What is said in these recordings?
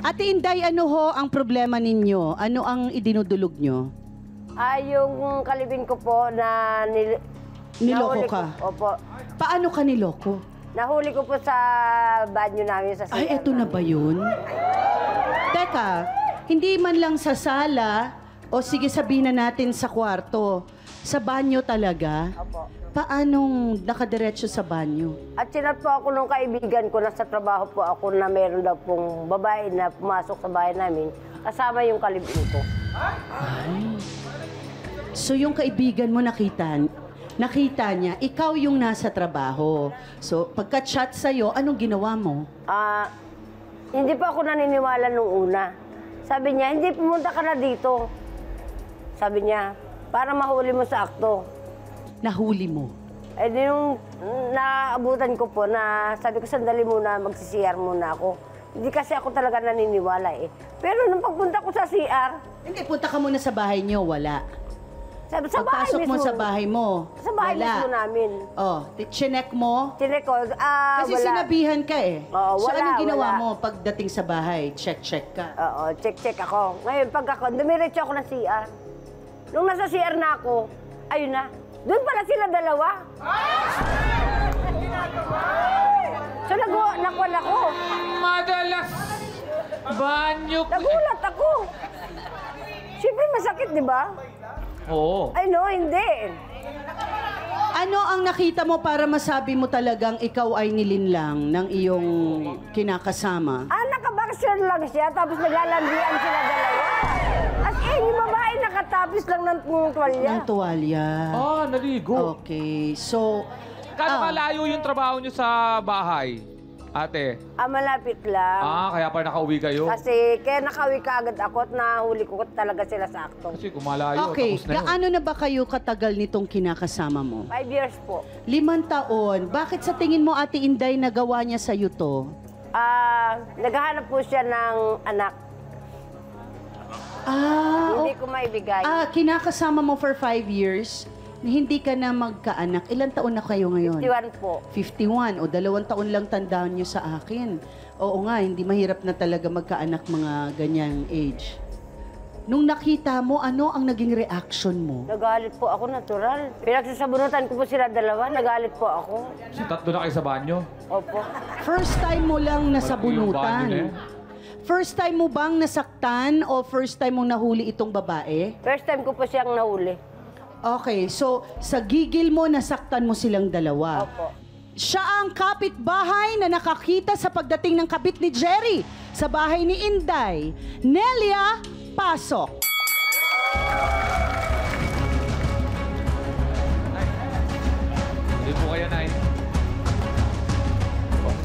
Ate Inday, ano ho ang problema ninyo? Ano ang idinudulog nyo? Yung kalibin ko po na Niloko nahuli ka? Ko, opo. Paano ka niloko? Nahuli ko po sa banyo namin sa Ay, CR eto na ba yun? Teka, hindi man lang sa sala, o sige sabihin na natin sa kwarto, sa banyo talaga? Opo. Paanong nakadiretso sa banyo? At sinat po ako nung kaibigan ko, nasa trabaho po ako na meron daw pong babae na pumasok sa bahay namin, kasama yung kalibin ko. Ay. So yung kaibigan mo nakita niya, ikaw yung nasa trabaho. So pagka-chat sa'yo, anong ginawa mo? Hindi pa ako naniniwala nung una. Sabi niya, hindi, pumunta ka na dito. Sabi niya, para mahuli mo sa akto. Nahuli mo? Eh, di nung naabutan ko po na sabi ko, sandali muna, magsisiyar muna ako. Hindi kasi ako talaga naniniwala eh. Pero nung pagpunta ko sa CR... Hindi, punta ka muna sa bahay niyo, wala. Sabi, sa bahay Pagpasok mismo. mo sa bahay mo, Sa bahay wala. mismo namin. Oh, chinek mo? Chinek ko, Kasi wala. sinabihan ka eh. Oo, So wala, anong ginawa wala. mo pagdating sa bahay? Check ka. Oo, check ako. Ngayon, pag ako, dumiretso ako ng CR. Nung nasa CR na ako, ayun na. Doon pala sila dalawa. So, nakuha ako. Madalas banyo ko. Nagulat ako. Siyempre masakit, di ba? Oo. Ay, no, hindi. Ano ang nakita mo para masabi mo talagang ikaw ay nilinlang ng iyong kinakasama? Nakaboxer lang siya, tapos naglalandian sila dalawa. As in, yung babae nakatapis lang ng tuwalya. Ng tuwalya. Naligo. Okay, so... Kano kalayo yung trabaho nyo sa bahay, ate? Malapit lang. Kaya pa nakauwi kayo? Kasi kaya nakauwi ka agad ako at nahuli ko talaga sila sa akto. Kasi kung malayo, Okay, tapos na yun. gaano na ba kayo katagal nitong kinakasama mo? 5 years po. 5 taon. Bakit sa tingin mo, Ate Inday, nagawa niya sa'yo to? Naghahanap po siya ng anak. Hindi ko maibigay. Kinakasama mo for 5 years, hindi ka na magkaanak. Ilan taon na kayo ngayon? 51 po. 51. O 2 taon lang tandaan niyo sa akin. Oo nga, hindi mahirap na talaga magkaanak mga ganyang age. Nung nakita mo, ano ang naging reaction mo? Nagalit po ako, natural. Pinagsasabunutan ko po sila dalawa, nagalit po ako. Kasi tatlo na kayo sa banyo. Opo. First time mo lang Yung banyo na nasabunutan? yan. First time mo bang nasaktan o first time mong nahuli itong babae? First time ko po siyang nahuli. Okay, so sa gigil mo, nasaktan mo silang dalawa. Opo. Siya ang kapitbahay na nakakita sa pagdating ng kabit ni Jerry sa bahay ni Inday. Nelia, pasok. Hindi po kayo, Nay.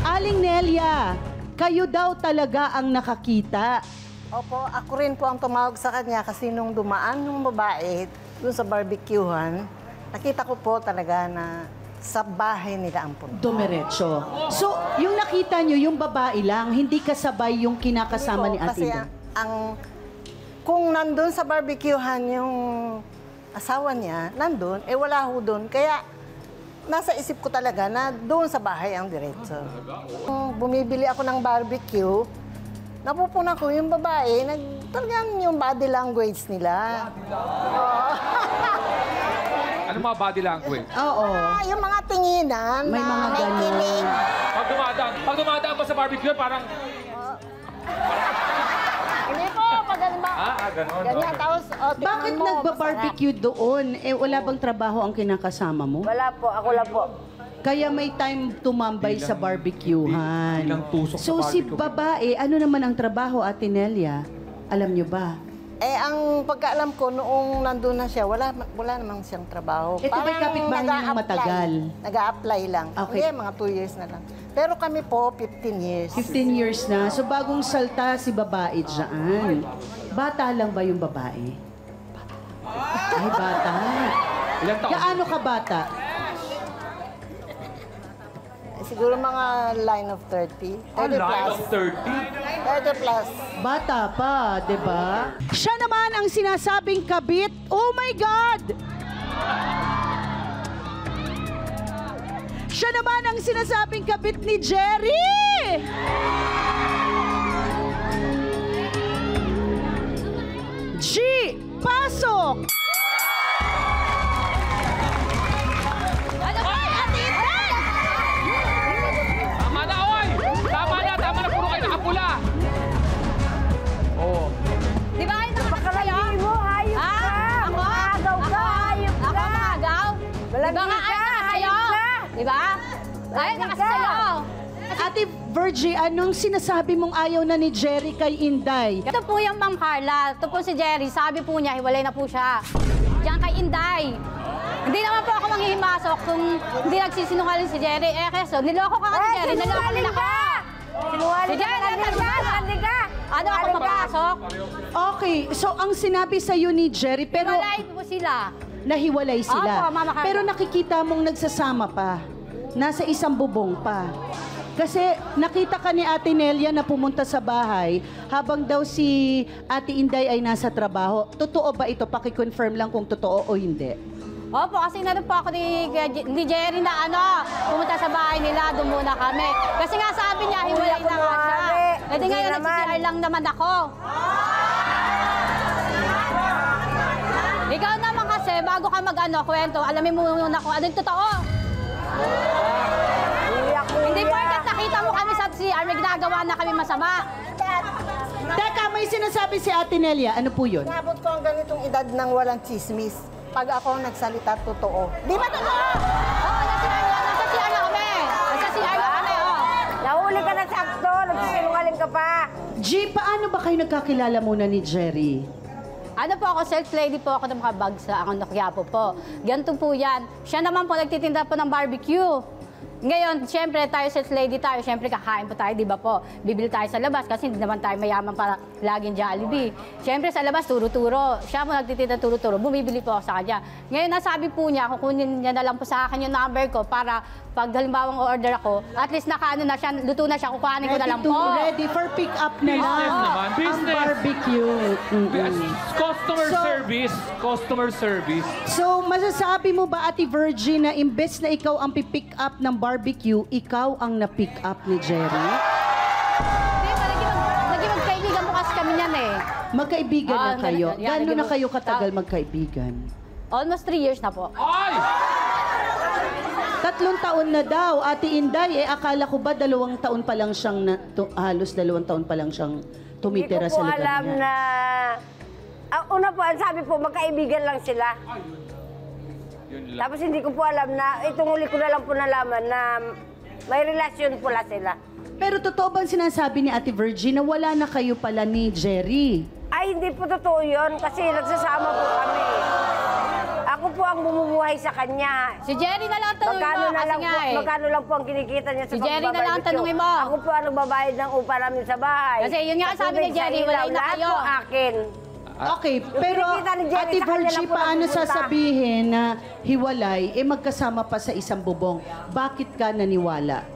Aling Nelia, kayo daw talaga ang nakakita. Opo, ako rin po ang tumawag sa kanya kasi nung dumaan yung babae doon sa barbecuehan, nakita ko po talaga na sa bahay nila ang punta. Dumiretso. So, yung nakita nyo, yung babae lang, hindi kasabay yung kinakasama ni Ate Kasi Inday. kung nandun sa barbecuehan yung asawa niya, nandun, wala ho doon. Kaya nasa isip ko talaga na doon sa bahay ang diretso. Kung bumibili ako ng barbecue, napupunan ko yung babae, talagang yung body language nila. Ano mga body language? Oo. Yung mga tinginan May na mga may ganun. kilig. Pag dumadaan pa sa barbecue, parang... Hindi po, pag ano ba? Ganon. Ganyan, tapos, tingnan Bakit mo, nagba-barbecue doon? Wala bang trabaho ang kinakasama mo? Wala po, ako lang po. Kaya may time tumambay sa barbecuehan. Bilang tusok sa So si barbecue. babae, ano naman ang trabaho, Ate Nelia? Alam nyo ba? ang pagkaalam ko, noong nandun na siya, wala namang siyang trabaho. Ito ba'y Parang kapitbahay niyo nag-a-apply. matagal? Nag-a-apply lang. Okay. Hindi, mga 2 years na lang. Pero kami po, 15 years. 15 years na. So bagong salta si babae dyan. Bata lang ba yung babae? Ay, bata. Ilan taon? Gaano ka bata? Siguro mga line of 30. 30 Line plus. of 30? 30 plus. Bata pa, di ba? Siya naman ang sinasabing kabit. Oh my God! Siya naman ang sinasabing kabit ni Jerry! ba? Ayaw na kasi sa'yo. Ate Virgie, anong sinasabi mong ayaw na ni Jerry kay Inday? Ito po yung Ma'am Carla. Ito po si Jerry. Sabi po niya, hiwalay na po siya. Diyan kay Inday. Hindi naman po ako manghihimasok kung hindi nagsisinungaling si Jerry. Eh, keso, niloko ka ni Jerry. Niloko nila ka. Si Jerry, ka. ano ako papasok? Okay, so ang sinabi sa'yo ni Jerry, pero Hiwalay po sila. nahiwalay sila. Opo, Mama Carla. Pero nakikita mong nagsasama pa. Nasa isang bubong pa. Kasi nakita ka ni Ate Nelia na pumunta sa bahay habang daw si Ate Inday ay nasa trabaho. Totoo ba ito? Paki-confirm lang kung totoo o hindi. Opo, kasi naroon po ako ni Jerry na pumunta sa bahay nila, doon muna kami. Kasi nga sabi niya, hiwalay na nga siya. E di ngayon, nagsisiyar lang naman ako. Ikaw naman kasi, bago ka kwento, alamin mo muna kung ano yung totoo. Hindi porkat nakita mo kami sa CR, may ginagawa na kami masama. Teka, may sinasabi si Ate Nelia. Ano po yun? Nabot ko ang ganitong edad ng walang chismis. Pag ako nagsalita, totoo. Di ba totoo? Oo, nasa CR na kami. Nasa CR na kami, Nahuli ka na sakto, nagsisinungaling ka pa. G, paano ba kayo nagkakilala muna ni Jerry? Ano po ako, self-lady po ako ng mga bags sa Quiapo po. Ganito po yan. Siya naman po nagtitinda po ng barbecue. Ngayon, siyempre tayo self-lady tayo, siyempre kakain po tayo, di ba po? Bibili tayo sa labas kasi hindi naman tayo mayaman para laging Jollibee. Siyempre sa labas, turo-turo. Siya po nagtitinda turo-turo, bumibili po ako sa kanya. Ngayon, nasabi po niya, kukunin niya na lang po sa akin yung number ko para pag halimbawang order ako, at least nakaano na siya, luto na siya, kukuhanin ko na lang po. Ready for pick up na lang. Business naman, Ang business. barbecue. Customer service. So, masasabi mo ba, Ate Virgie, na imbes na ikaw ang pipick up ng barbecue, ikaw ang na-pick up ni Jerry? Hindi ba, naging magkaibigan po kasi kami niyan eh. Magkaibigan na kayo. yan, Gano'n na naging- kayo katagal magkaibigan? Almost 3 years na po. Ay! 3 taon na daw, Ate Inday. Akala ko ba 2 taon pa lang siyang, halos 2 taon pa lang siyang tumitira Hindi ko sa po lugar alam niya. na... Ang una po, ang sabi po, magkaibigan lang sila. Yun lang. Tapos hindi ko po alam na, itong huli ko na lang po nalaman na may relasyon pala sila. Pero totoo ba ang sinasabi ni Ate Virgie na wala na kayo pala ni Jerry? Ay, hindi po totoo yun kasi nagsasama po kami. Ako po ang bumubuhay sa kanya. Si Jerry na lang ang tanungin mo kasi nga eh. Magkano lang po ang kinikita niya sa Si Jerry na lang ang pagbabarbecue. tanungin mo. Ako po ang nagbabayad ng upa namin sa bahay. Kasi yun nga Sa sabi ni tubig, sa Jerry, ilaw, wala na lahat kayo. po akin. Okay, pero kinikita ni Jerry, Ate sa kanya Virgie, lang po paano napupunta. sasabihin na hiwalay, magkasama pa sa isang bubong? Bakit ka naniwala?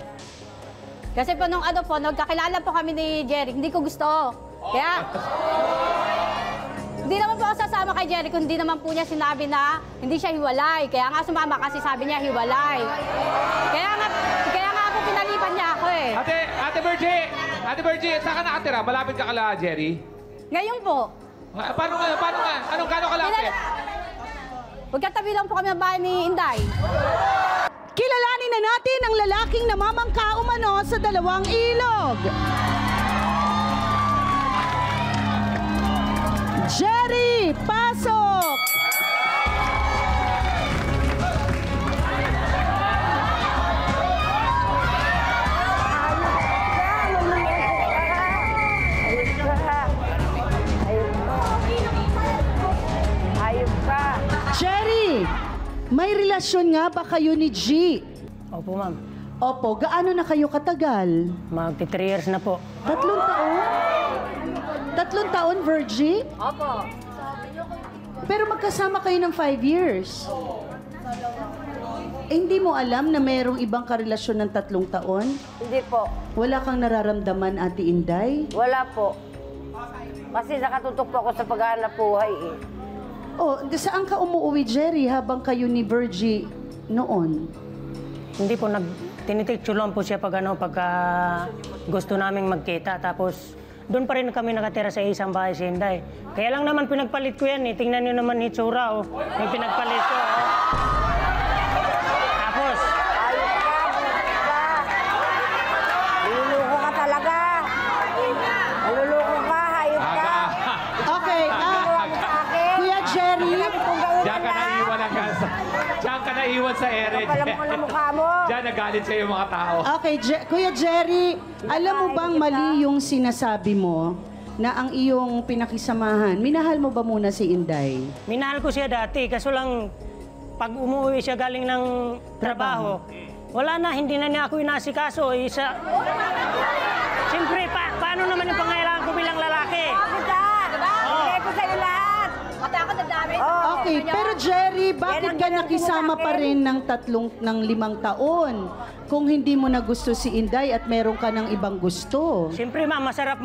Kasi po nung nagkakilala po kami ni Jerry, hindi ko gusto. Kaya, hindi naman po ako sasama kay Jerry kung hindi naman po niya sinabi na hindi siya hiwalay. Kaya nga sumama kasi sabi niya hiwalay. Kaya nga po pinalipan niya ako eh. Ate Virgie, saan ka nakatira? Malapit ka kala, Jerry? Ngayon po, Paano nga? Anong gano'ng kalapit? magkatabi lang po kami ng bahay ni Inday. Kilalanin na natin ang lalaking namamangka umano sa 2 ilog. Jerry, pasok! Ayun ka. Jerry, may relasyon nga ba kayo ni G? Opo, ma'am. Opo, gaano na kayo katagal? Magti 3 years na po. 3 taon? 3 taon, Virgie? Opo. Pero magkasama kayo ng 5 years. Hindi mo alam na mayroong ibang karelasyon ng 3 taon? Hindi po. Wala kang nararamdaman, Ate Inday? Wala po. Kasi nakatutok po ako sa paghahanap buhay eh. Oh, saan ka umuwi, Jerry, habang kayo ni Virgie noon? Hindi po, tinititsyo lang po siya pagka gusto naming magkita. Tapos, doon pa rin kami nakatira sa isang bahay si Inday. Kaya lang naman pinagpalit ko yan eh. Tingnan nyo naman itsura oh. Yung pinagpalit ko oh. Tapos, Niluluko ka talaga. Niluluko ka, hayop ka. Okay, Ginawa mo sa akin. Kuya Jerry, Kung gawin Diyan ka na. na iwan agad. Diyan ka na naiwan sa ere. Alam ko na mukha mo. Diyan nagalit sa'yo yung mga tao. Okay, Kuya Jerry, alam mo bang mali yung sinasabi mo na ang iyong pinakisamahan? Minahal mo ba muna si Inday? Minahal ko siya dati, kaso lang pag umuwi siya galing ng trabaho, wala na, hindi na niya ako inasikaso. Siyempre, paano naman yung pangailangan ko bilang lalaki? Kita, diba? Bigay ko sa'yo lahat. Pati ako nadami. Okay, pero Jerry, bakit Yan ang ka ginagawa nakisama natin. pa rin ng 5 taon? Kung hindi mo na gusto si Inday at meron ka ng ibang gusto. Siyempre, masarap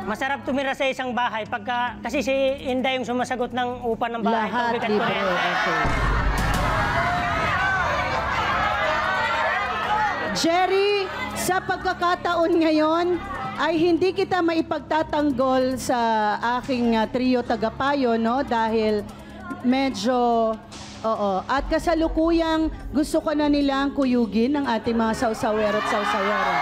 masarap tumira sa isang bahay kasi si Inday yung sumasagot ng upa ng bahay. Lahat tubig at libre. kuryente. Okay. Jerry, sa pagkakataon ngayon, ay hindi kita maipagtatanggol sa aking trio tagapayo, no? Dahil medyo, at kasalukuyang gusto ko na nilang kuyugin ng ating mga sausawero at sausawero.